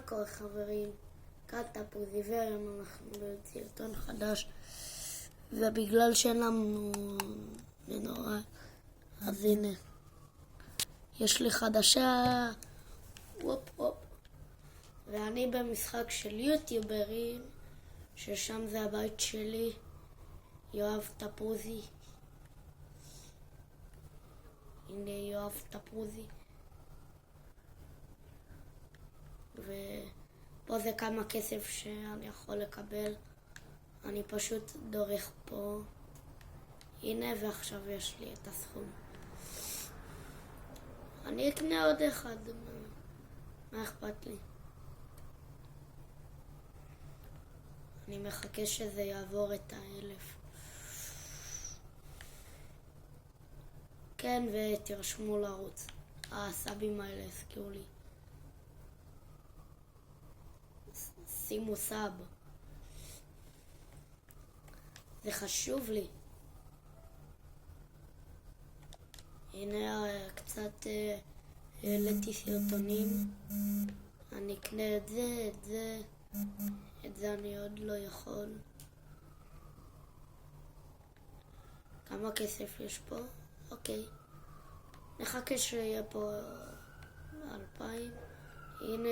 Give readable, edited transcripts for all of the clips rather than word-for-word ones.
קורה חברים? כאן תפוזי, והיום אנחנו בסרטון חדש, ובגלל שאין לנו מנורה, אז הנה, יש לי חדשה, ואני במשחק של יוטיוברים, ששם זה הבית שלי, יואב תפוזי. הנה יואב תפוזי. ופה זה כמה כסף שאני יכול לקבל. אני פשוט דורך פה. הנה, ועכשיו יש לי את הסכום. אני אקנה עוד אחד. מה אכפת לי? אני מחכה שזה יעבור את 1,000. כן, ותרשמו לערוץ. הסאבים האלה הזכירו לי. שימו סאב. זה חשוב לי. הנה קצת העליתי סרטונים. אני אקנה את זה, את זה אני עוד לא יכול. כמה כסף יש פה? אוקיי. נחכה שיהיה פה 2,000. הנה.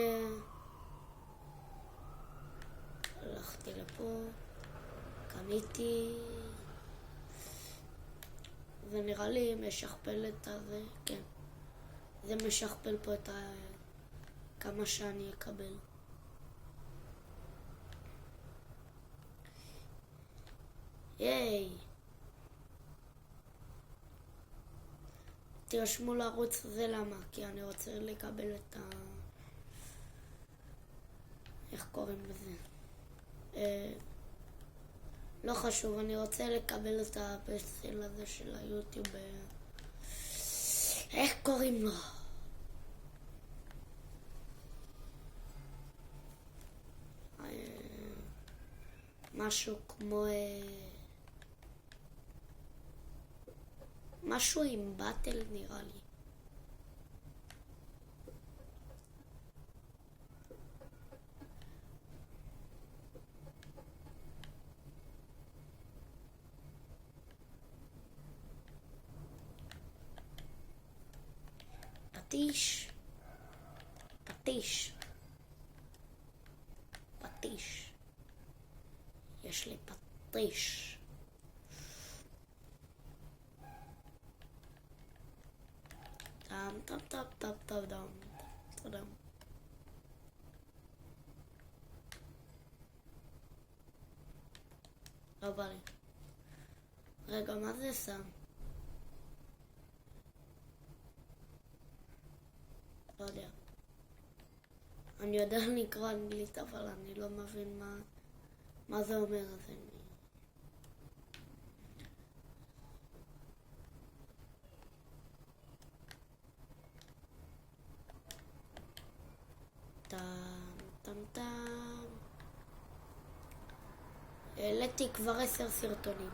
הלכתי לפה. קניתי. ונראה לי משכפל את הזה. כן. זה משכפל פה את כמה שאני אקבל. ייי. תרשמו לערוץ, זה למה? כי אני רוצה לקבל את איך קוראים לזה? לא חשוב, אני רוצה לקבל את הפסל הזה של היוטיוב. איך קוראים לו? משהו כמו משהו עם באטל נראה לי. פטיש. יש לי פטיש. טם. לא בא לי. רגע, מה זה שם? לא יודע. אני יודע לקרוא אנגלית, אבל אני לא מבין מה זה אומר. אז אני... טם. העליתי כבר 10 סרטונים.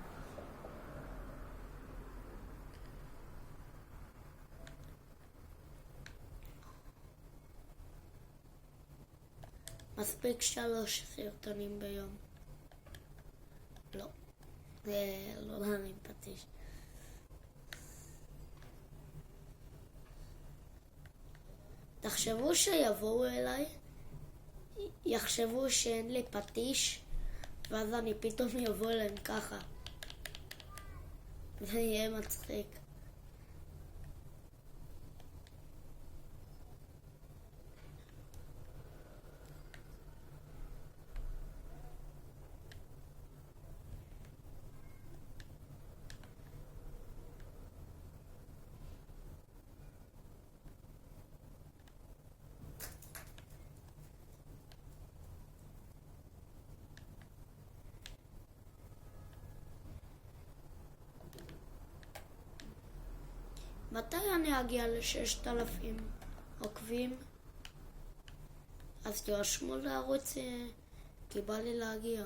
מספיק 3 סרטונים ביום. לא. זה לא להרים פטיש. תחשבו שיבואו אליי, יחשבו שאין לי פטיש, ואז אני פתאום יבוא אליהם ככה. זה יהיה מצחיק. מתי אני אגיע ל6,000 עוקבים? אז תרשמו לערוץ, כי בא לי להגיע.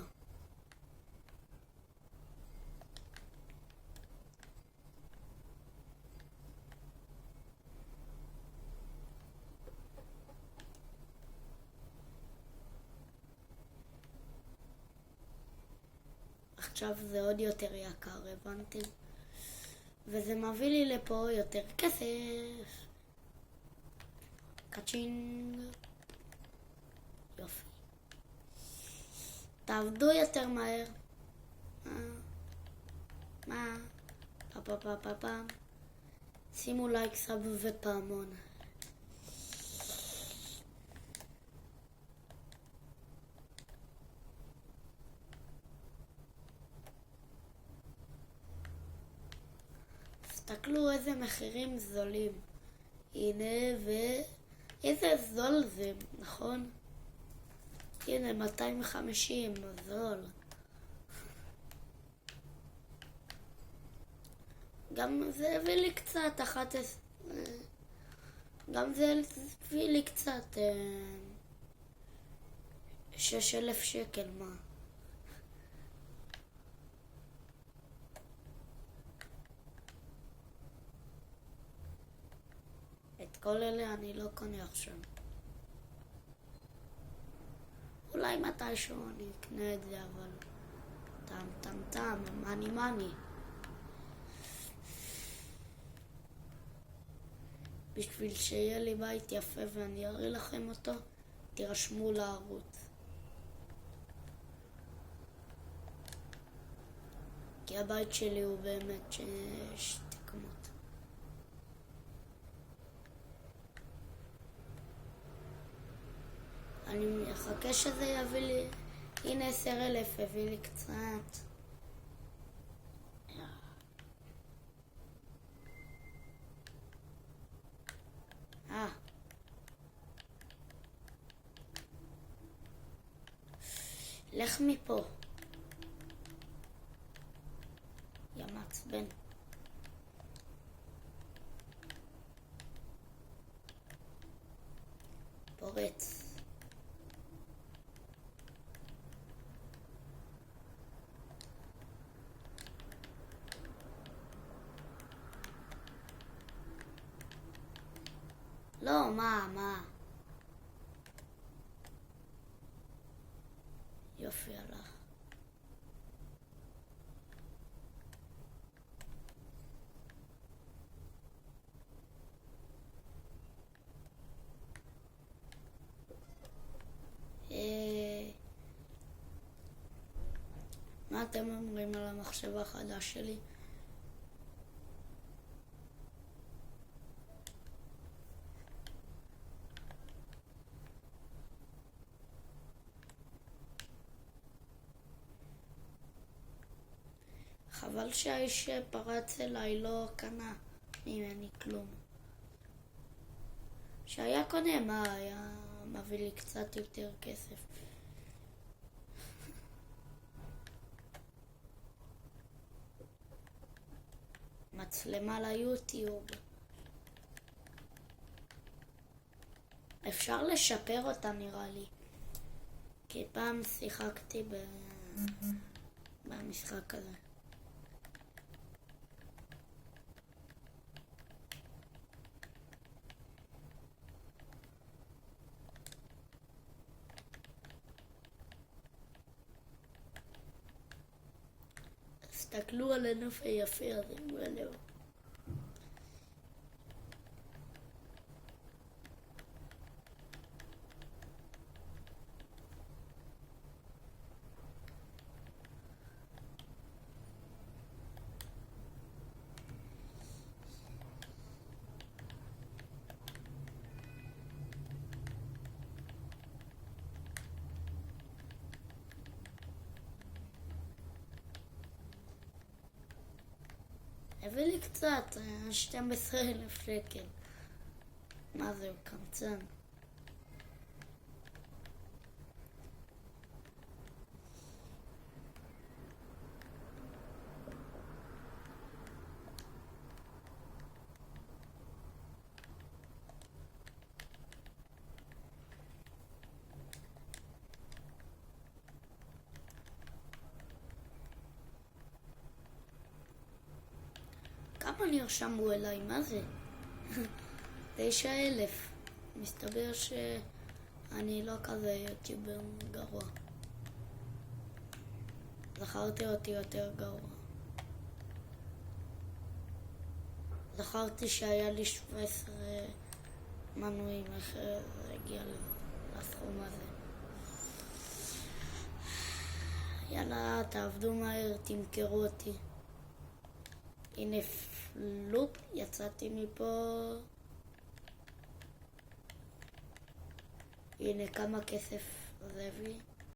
עכשיו זה עוד יותר יקר, הבנתם? וזה מביא לי לפה יותר כסף. קצ'ינג. יופי. תעבדו יותר מהר. מה? פה פה פה פה. שימו לייק, סאב ופעמון. תסתכלו איזה מחירים זולים. הנה איזה זול זה, נכון? הנה 250, זול. גם זה הביא לי קצת 11. גם זה הביא לי קצת 6,000 שקל, מה? את כל אלה אני לא קונה עכשיו. אולי מתישהו אני אקנה את זה, אבל טם, מאני. בשביל שיהיה לי בית יפה ואני אראה לכם אותו, תירשמו לערוץ. כי הבית שלי הוא באמת שתי קומות. אני מחכה שזה יביא לי, הנה 10,000, הביא לי קצת. לך מפה. יא מעצבן. פורץ. לא, מה? יופי, הלך. מה אתם אומרים על המחשב החדש שלי? חבל שהאיש שפרץ אליי לא קנה ממני כלום. שהיה קונה, מה היה מביא לי קצת יותר כסף. מצלמה ליוטיוב. אפשר לשפר אותה נראה לי. כי פעם שיחקתי במשחק הזה. תסתכלו על הנוף היפה הזה, ולא. הביא לי קצת, 12,000 שקל. מה זה, הוא קמצן. כמה נרשמו אליי? מה זה? 9,000. מסתבר שאני לא כזה יוטיובר גרוע. זכרתי אותי יותר גרוע. זכרתי שהיה לי 17 מנויים, איך זה הגיע לסכום הזה. יאללה, תעבדו מהר, תמכרו אותי. הנה פלופ, יצאתי מפה. הנה כמה כסף זה הביא.